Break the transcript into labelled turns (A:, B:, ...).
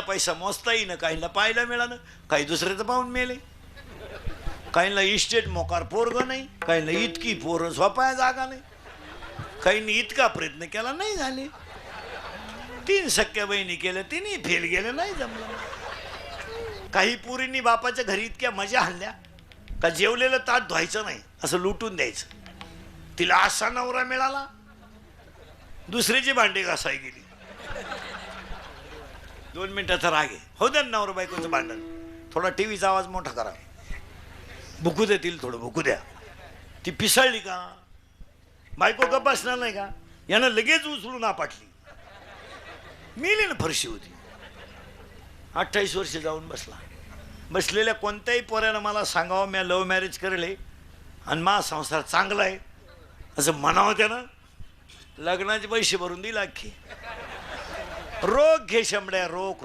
A: पैसा मोजता येईना, काहींना पाहायला मिळालं, काही दुसऱ्याचं पाहून मेले, काहींना इस्टेट मोकार पोरग नाही, काहींना इतकी पोरं झोपाया जागा नाही, काहींनी इतका प्रयत्न केला नाही झाले, 3 सख्या बहिणी केल्या तिन्ही फेल गेले नाही जमलं. काही पुरींनी बापाच्या घरी इतक्या मजा आणल्या का जेवलेलं ताट धुवायचं नाही, असं लुटून द्यायचं. तिला असा नवरा मिळाला, दुसऱ्याची भांडे घासाय गेली. 2 मिनिटाचा राग आहे, हो द्या नवरा बायकोचं भांडण, थोडा टीव्हीचा आवाज मोठा करा, भुकू देतील, थोडं भुकू द्या. ती पिसळली का, बायको गप्प बसणार नाही का, यानं लगेच उचलून आपटली, मेली ना, फरशी होती. 28 वर्ष जाऊन बसला. बसलेल्या कोणत्याही पोऱ्यानं मला सांगावं मी लव्ह मॅरेज करेल आणि मा संसार चांगला आहे असं म्हणावं, त्यानं लग्नाचे पैसे भरून दिला अख्खे. रोग घे शंभड्या, रोग.